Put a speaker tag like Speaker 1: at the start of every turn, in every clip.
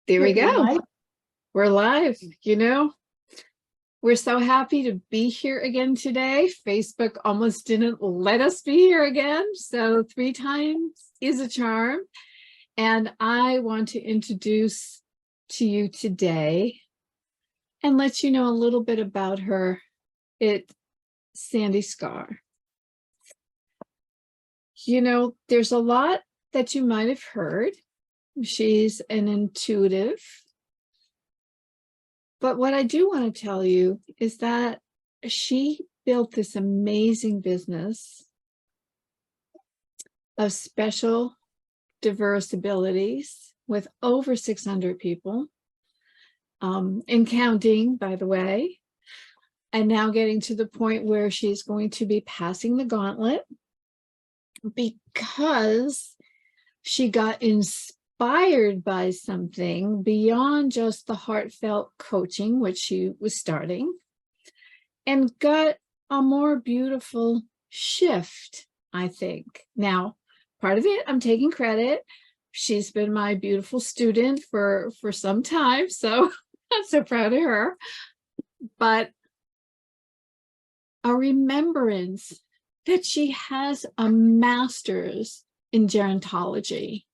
Speaker 1: There we go.
Speaker 2: Live.
Speaker 1: We're live. You know, we're so happy to be here again today. Facebook almost didn't let us be here again. So 3 times is a charm. And I want to introduce to you today and let you know a little bit about her. It's Sandy Scar. You know, there's a lot that you might have heard. She's an intuitive. But what I do want to tell you is that she built this amazing business of special diverse abilities with over 600 people, and counting, by the way, and now getting to the point where she's going to be passing the gauntlet because she got inspired by something beyond just the heartfelt coaching, which she was starting, and got a more beautiful shift, I think. Now, part of it, I'm taking credit. She's been my beautiful student for some time, so I'm so proud of her. But a remembrance that she has a master's in gerontology.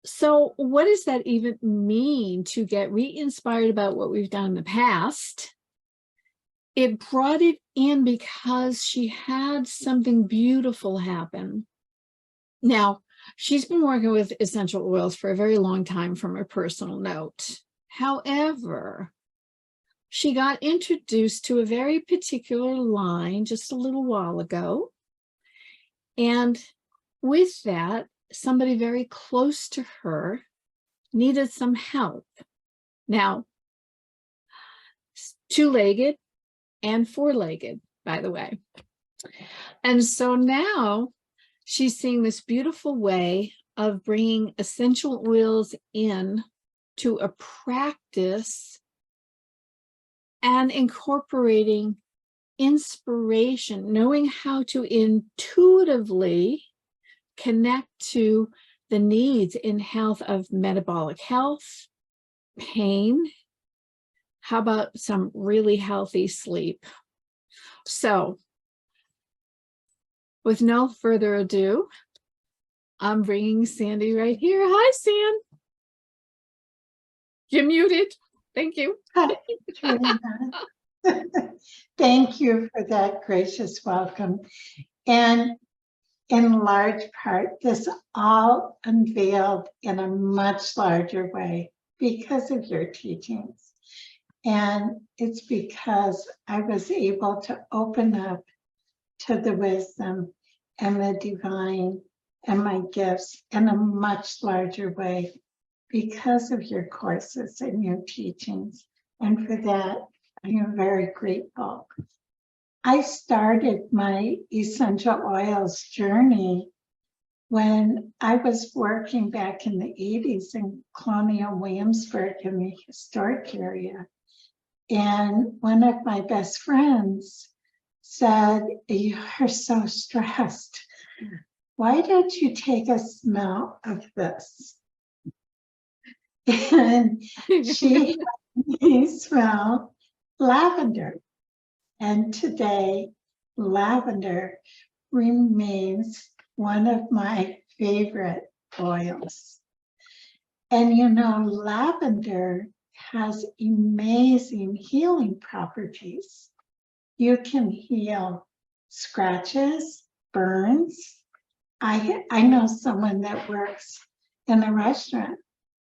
Speaker 1: So what does that even mean to get re-inspired about what we've done in the past? It brought it in because she had something beautiful happen. Now, she's been working with essential oils for a very long time from a personal note. However, she got introduced to a very particular line just a little while ago. And with that, somebody very close to her needed some help. Now, 2-legged and 4-legged, by the way. And so now she's seeing this beautiful way of bringing essential oils in to a practice and incorporating inspiration, knowing how to intuitively connect to the needs in health of metabolic health, pain. How about some really healthy sleep? So, with no further ado, I'm bringing Sandy right here. Hi, San. You're muted. Thank you.
Speaker 2: Hi, Carj'an. Thank you for that gracious welcome. And in large part, this all unveiled in a much larger way because of your teachings. And it's because I was able to open up to the wisdom and the divine and my gifts in a much larger way because of your courses and your teachings. And for that, I am very grateful. I started my essential oils journey when I was working back in the 80s in Colonial Williamsburg in the historic area. And one of my best friends said, "You are so stressed. Why don't you take a smell of this?" And she had me smell lavender. And today, lavender remains one of my favorite oils. And you know, lavender has amazing healing properties. You can heal scratches, burns. I know someone that works in a restaurant.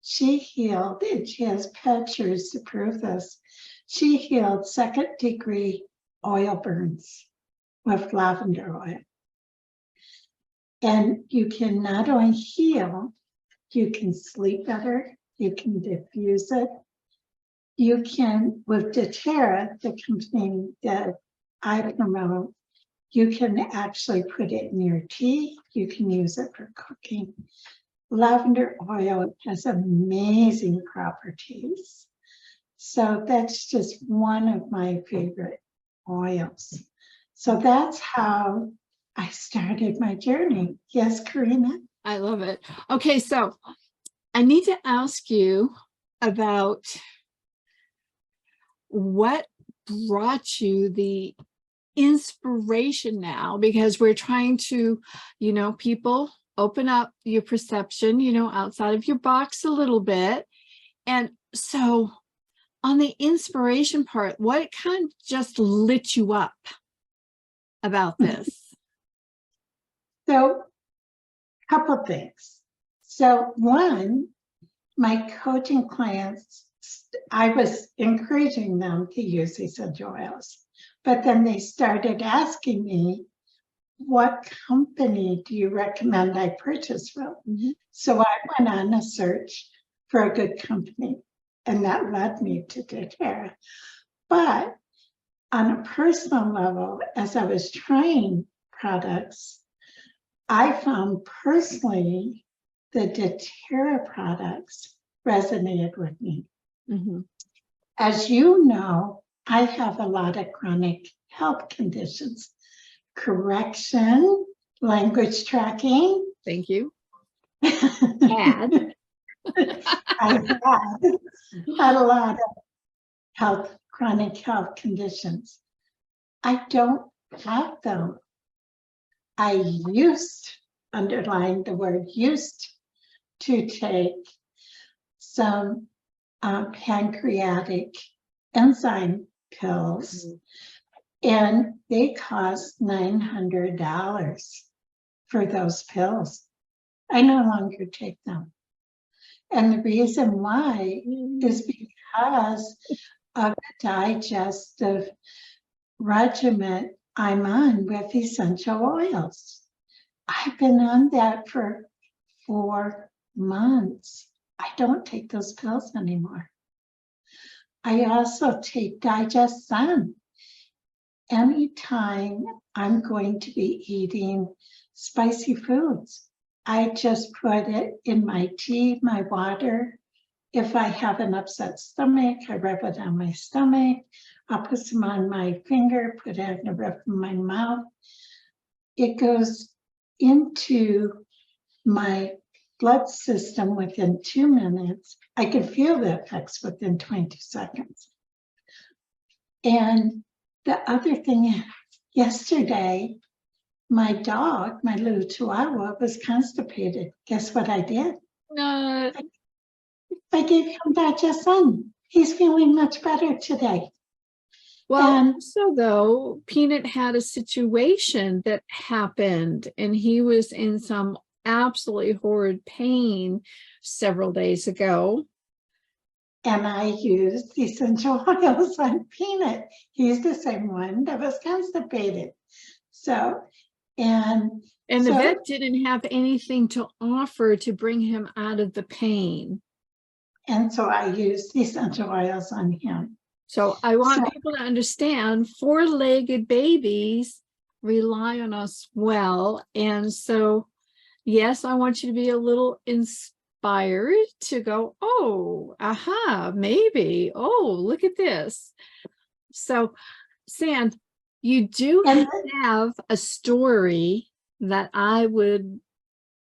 Speaker 2: She healed, and she has pictures to prove this. She healed 2nd-degree oil burns with lavender oil. And you can not only heal, you can sleep better, you can diffuse it. You can, with doTERRA, the company that I promote, you can actually put it in your tea. You can use it for cooking. Lavender oil has amazing properties. So that's just one of my favorite oils. So that's how I started my journey. Yes, Karina?
Speaker 1: I love it. Okay, so I need to ask you about what brought you the inspiration now, because we're trying to, people open up your perception, outside of your box a little bit. And so on the inspiration part, what kind of just lit you up about this?
Speaker 2: So, couple things. So one, my coaching clients, I was encouraging them to use essential oils, but then they started asking me, what company do you recommend I purchase from? Mm-hmm. So I went on a search for a good company, and that led me to doTERRA. But on a personal level, as I was trying products, I found personally the doTERRA products resonated with me. Mm-hmm. As you know, I have a lot of chronic health conditions. Correction, language tracking.
Speaker 1: Thank you.
Speaker 2: I had a lot of chronic health conditions. I don't have them. I used, underline the word used, to take some pancreatic enzyme pills, and they cost $900 for those pills. I no longer take them. And the reason why is because of the digestive regimen I'm on with essential oils. I've been on that for 4 months. I don't take those pills anymore. I also take DigestZen. Anytime I'm going to be eating spicy foods, I just put it in my tea, my water. If I have an upset stomach, I rub it on my stomach. I'll put some on my finger, put it in the roof of my mouth. It goes into my blood system within 2 minutes. I can feel the effects within 20 seconds. And the other thing, yesterday, my dog, my little Chihuahua, was constipated. Guess what I did?
Speaker 1: No.
Speaker 2: I gave him DigestZen. He's feeling much better today.
Speaker 1: Well, so though, Peanut had a situation that happened, and he was in some absolutely horrid pain several days ago.
Speaker 2: And I used essential oils on Peanut. He's the same one that was constipated. So, and
Speaker 1: the vet didn't have anything to offer to bring him out of the pain.
Speaker 2: And so I used essential oils on him.
Speaker 1: So I want people to understand 4-legged babies rely on us well. And so, yes, I want you to be a little inspired to go, oh, aha, maybe. Oh, look at this. So, Sand, you do have a story that I would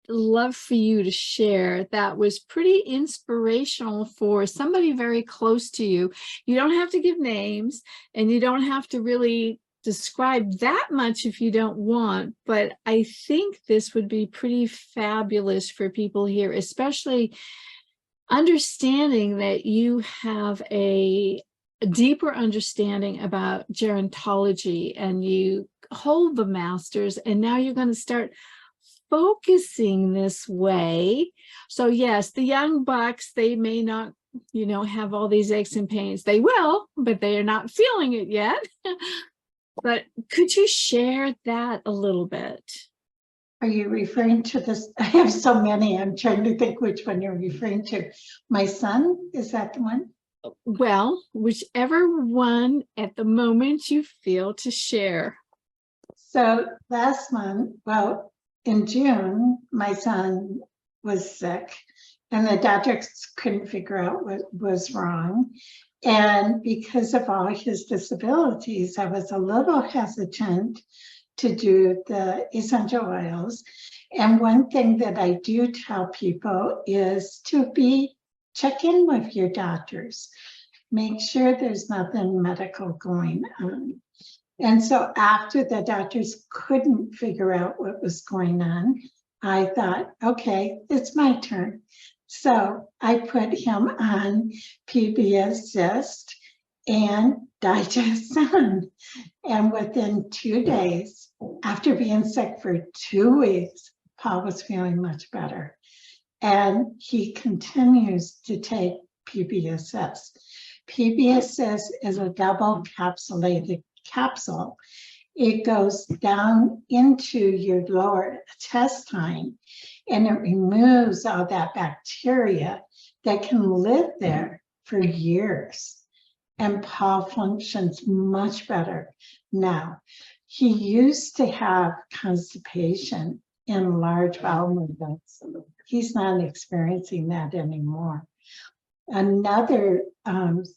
Speaker 1: love for you to share that was pretty inspirational for somebody very close to you. You don't have to give names, and you don't have to really describe that much if you don't want, but I think this would be pretty fabulous for people here, especially understanding that you have a deeper understanding about gerontology, and you hold the masters, and now you're going to start focusing this way. So yes, the young bucks, they may not, have all these aches and pains. They will, but they are not feeling it yet. But could you share that a little bit?
Speaker 2: Are you referring to this? I have so many. I'm trying to think which one you're referring to. My son, is that the one?
Speaker 1: Well, whichever one at the moment you feel to share.
Speaker 2: So last month, well, in June, my son was sick, and the doctors couldn't figure out what was wrong. And because of all his disabilities, I was a little hesitant to do the essential oils. And one thing that I do tell people is to check in with your doctors. Make sure there's nothing medical going on. And so after the doctors couldn't figure out what was going on, I thought, okay, it's my turn. So I put him on PBS and Digestion. And within 2 days, after being sick for 2 weeks, Paul was feeling much better. And he continues to take PBS. PBS is a double capsulated capsule. It goes down into your lower intestine and it removes all that bacteria that can live there for years. And Paul functions much better now. He used to have constipation and large bowel movements. He's not experiencing that anymore. Another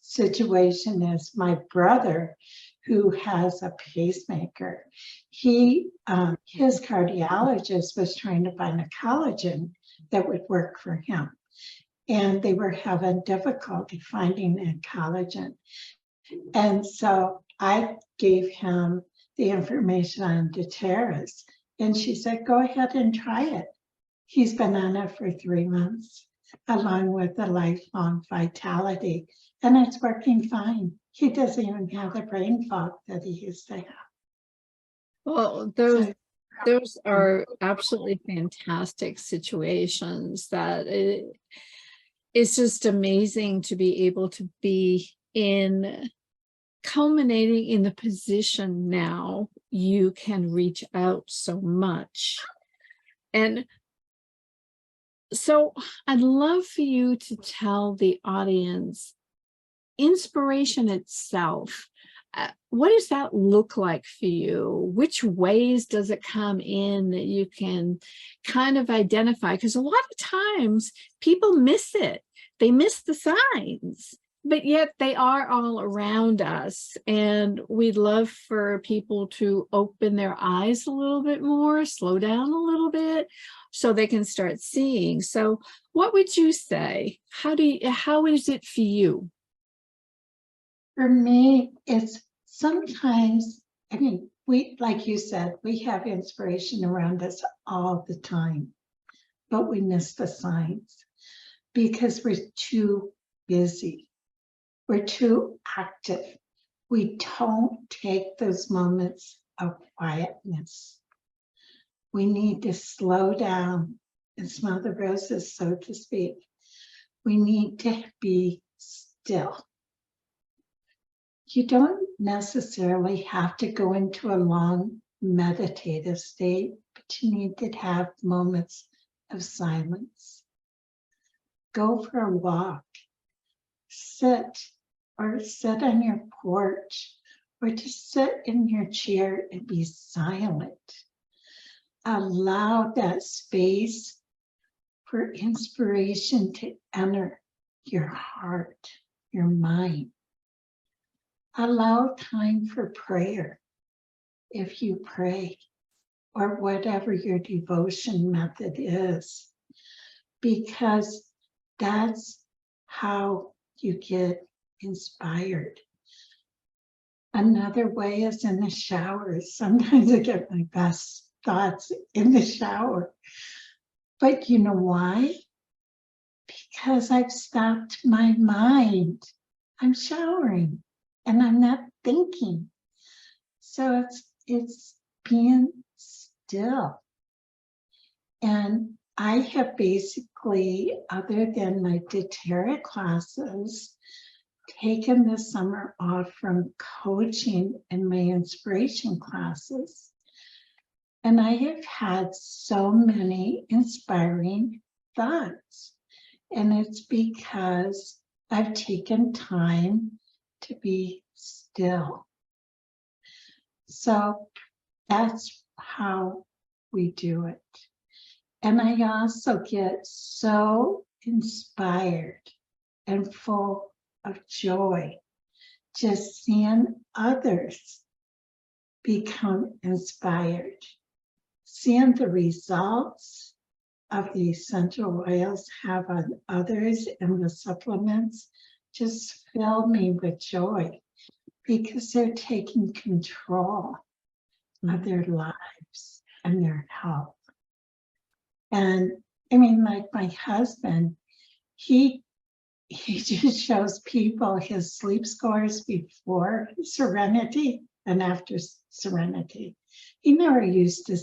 Speaker 2: situation is my brother, who has a pacemaker. His cardiologist was trying to find a collagen that would work for him. And they were having difficulty finding a collagen. And so I gave him the information on doTERRA's. And she said, go ahead and try it. He's been on it for 3 months, along with the lifelong vitality. And it's working fine. He doesn't even have the brain fog that he used to have.
Speaker 1: Well, those are absolutely fantastic situations that it's just amazing to be able to be culminating in the position now you can reach out so much. And so I'd love for you to tell the audience inspiration itself. What does that look like for you? Which ways does it come in that you can kind of identify? Because a lot of times people miss it. They miss the signs, but yet they are all around us. And we'd love for people to open their eyes a little bit more, slow down a little bit, so they can start seeing. So what would you say? How is it for you?
Speaker 2: For me, it's sometimes, I mean, like you said, we have inspiration around us all the time, but we miss the signs because we're too busy. We're too active. We don't take those moments of quietness. We need to slow down and smell the roses, so to speak. We need to be still. You don't necessarily have to go into a long meditative state, but you need to have moments of silence. Go for a walk, sit on your porch, or just sit in your chair and be silent. Allow that space for inspiration to enter your heart, your mind. Allow time for prayer if you pray, or whatever your devotion method is, because that's how you get inspired. Another way is in the shower. Sometimes I get my best thoughts in the shower. But you know why? Because I've stopped my mind. I'm showering and I'm not thinking. So it's being still. And I have basically, other than my doTERRA classes, taken the summer off from coaching and my inspiration classes. And I have had so many inspiring thoughts. And it's because I've taken time to be still. So that's how we do it. And I also get so inspired and full of joy just seeing others become inspired. seeing the results of the essential oils have on others and the supplements just fill me with joy, because they're taking control of their lives and their health. And I mean, like my husband, he just shows people his sleep scores before Serenity and after Serenity. He never used to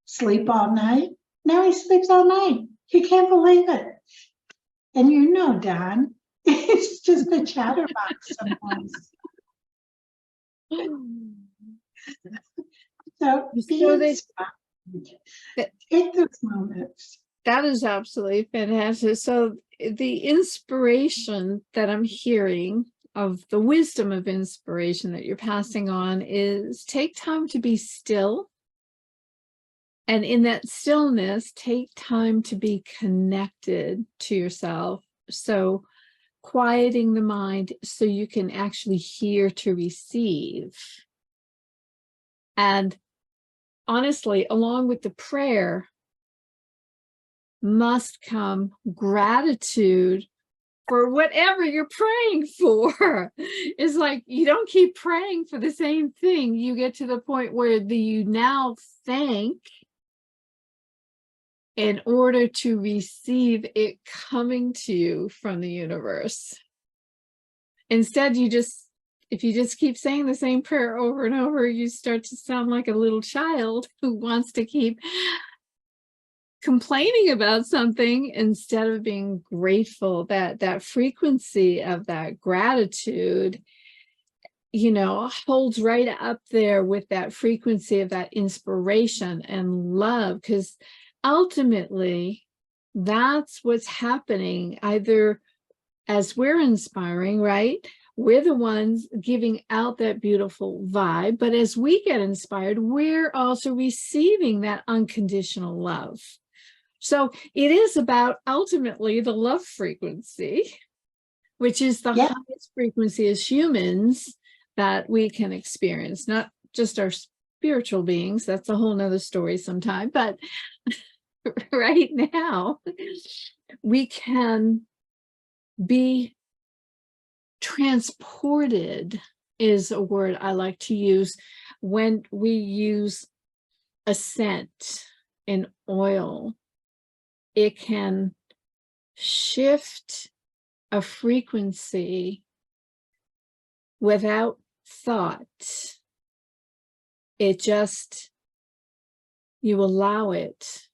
Speaker 2: sleep all night. Now he sleeps all night. He can't believe it. And you know, Don, it's just a chatterbox sometimes. So be inspired. Take those moments.
Speaker 1: That is absolutely fantastic. So the inspiration that I'm hearing, of the wisdom of inspiration that you're passing on, is take time to be still. And in that stillness, take time to be connected to yourself. So quieting the mind so you can actually hear to receive. And honestly, along with the prayer must come gratitude for whatever you're praying for. It's like you don't keep praying for the same thing. You get to the point where you now thank in order to receive it coming to you from the universe. Instead, if you just keep saying the same prayer over and over, you start to sound like a little child who wants to keep complaining about something instead of being grateful. That frequency of that gratitude, holds right up there with that frequency of that inspiration and love, because ultimately that's what's happening. Either as we're inspiring, right, we're the ones giving out that beautiful vibe, but as we get inspired, we're also receiving that unconditional love. So it is about ultimately the love frequency, which is the highest frequency as humans that we can experience, not just our spiritual beings. That's a whole nother story sometime. But right now, we can be transported, is a word I like to use when we use a scent in oil. It can shift a frequency without thought. It just, you allow it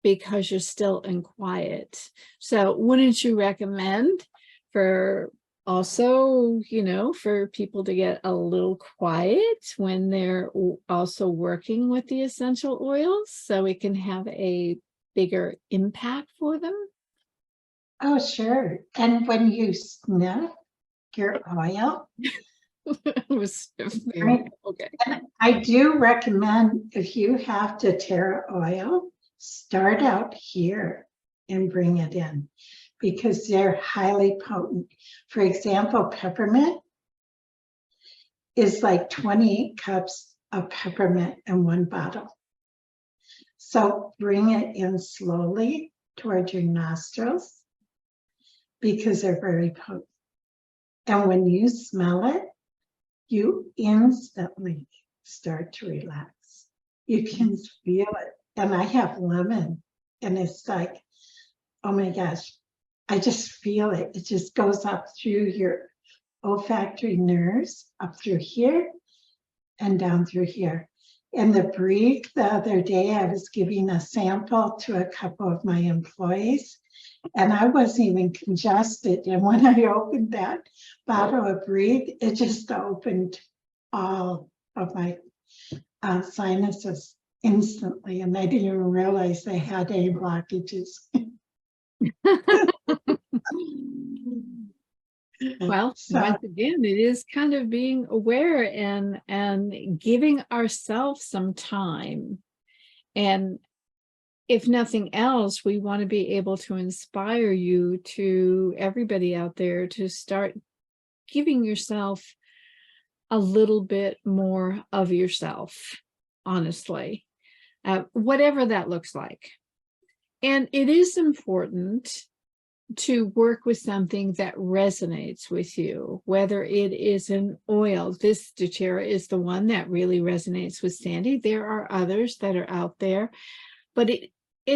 Speaker 1: because you're still in quiet. So wouldn't you recommend for also, for people to get a little quiet when they're also working with the essential oils, so it can have a bigger impact for them?
Speaker 2: Oh, sure. And when you sniff your oil, right?
Speaker 1: Okay.
Speaker 2: And I do recommend, if you have doTERRA oil, start out here and bring it in, because they're highly potent. For example, peppermint is like 28 cups of peppermint in one bottle. So bring it in slowly towards your nostrils, because they're very potent. And when you smell it, you instantly start to relax. You can feel it. And I have lemon, and it's like, oh my gosh, I just feel it. It just goes up through your olfactory nerves, up through here and down through here. And the breathe, the other day, I was giving a sample to a couple of my employees, and I wasn't even congested. And when I opened that bottle of breathe, it just opened all of my sinuses instantly. And I didn't even realize they had any blockages.
Speaker 1: Well,
Speaker 2: So,
Speaker 1: once again, it is kind of being aware and giving ourselves some time. And if nothing else, we want to be able to inspire you, to everybody out there, to start giving yourself a little bit more of yourself. honestly, whatever that looks like. And it is important to work with something that resonates with you, whether it is an oil. This doTERRA is the one that really resonates with Sandy. There are others that are out there, but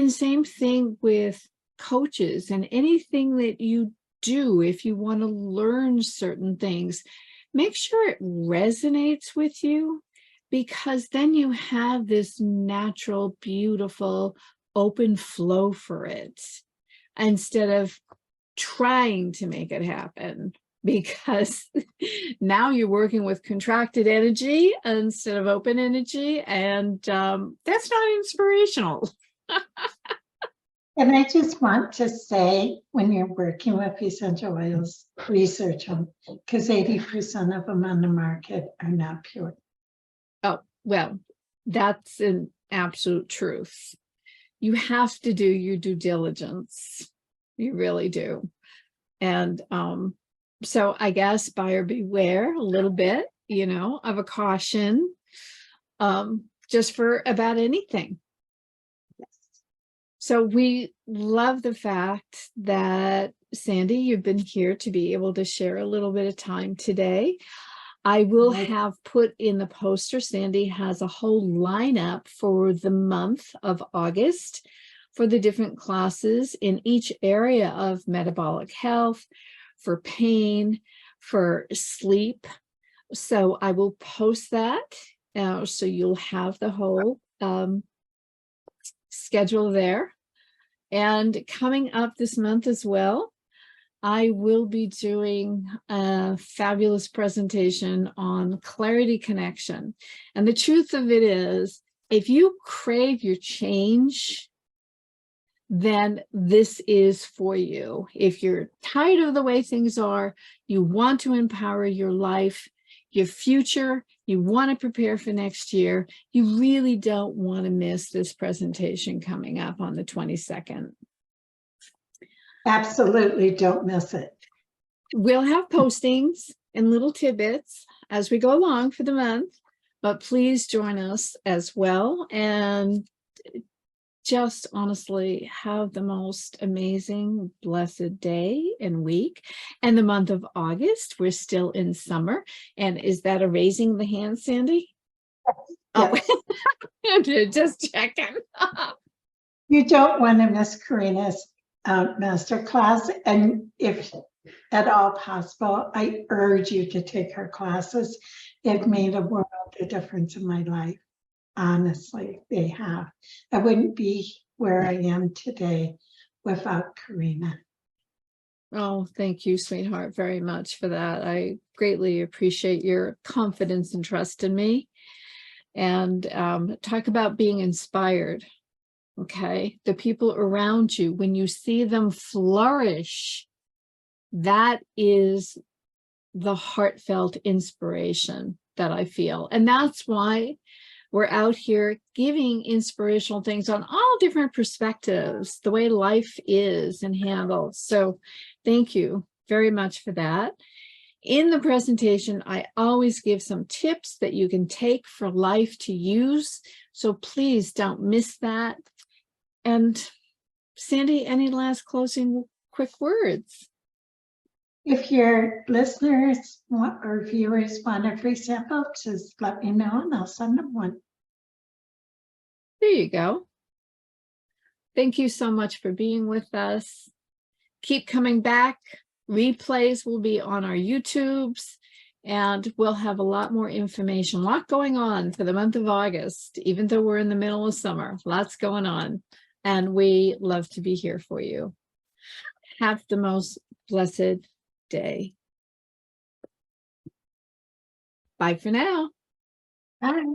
Speaker 1: same thing with coaches and anything that you do. If you want to learn certain things, make sure it resonates with you, because then you have this natural, beautiful, open flow for it, instead of trying to make it happen, because now you're working with contracted energy instead of open energy, and that's not inspirational.
Speaker 2: And I just want to say, when you're working with essential oils, research them, because 80% of them on the market are not pure.
Speaker 1: Oh, well, that's an absolute truth. You have to do your due diligence. You really do. And so I guess buyer beware a little bit, you know, of a caution, just for about anything. So we love the fact that, Sandy, you've been here to be able to share a little bit of time today. I will have put in the poster, Sandy has a whole lineup for the month of August for the different classes in each area of metabolic health, for pain, for sleep. So I will post that, so you'll have the whole schedule there. And coming up this month as well, I will be doing a fabulous presentation on clarity connection. And the truth of it is, if you crave your change, then this is for you. If you're tired of the way things are, you want to empower your life, your future, you want to prepare for next year, you really don't want to miss this presentation coming up on the 22nd.
Speaker 2: Absolutely don't miss it.
Speaker 1: We'll have postings and little tidbits as we go along for the month, but please join us as well. And just honestly have the most amazing, blessed day and week. And the month of August, we're still in summer. And is that a raising the hand, Sandy?
Speaker 2: Yes.
Speaker 1: Oh, just checking.
Speaker 2: You don't want to miss Karina's masterclass. And if at all possible, I urge you to take her classes. They've made a world of difference in my life. Honestly, they have. I wouldn't be where I am today without Karina.
Speaker 1: Oh, thank you, sweetheart, very much for that. I greatly appreciate your confidence and trust in me. And talk about being inspired. Okay, the people around you, when you see them flourish, that is the heartfelt inspiration that I feel. And that's why we're out here giving inspirational things on all different perspectives, the way life is and handled. So thank you very much for that. In the presentation, I always give some tips that you can take for life to use. So please don't miss that. And Sandy, any last closing quick words?
Speaker 2: If your listeners or viewers want a free sample, just let me know and I'll send them one.
Speaker 1: There you go. Thank you so much for being with us. Keep coming back. Replays will be on our YouTubes, and we'll have a lot more information, a lot going on for the month of August, even though we're in the middle of summer, lots going on, and we love to be here for you. Have the most blessed day. Bye for now.
Speaker 2: Bye.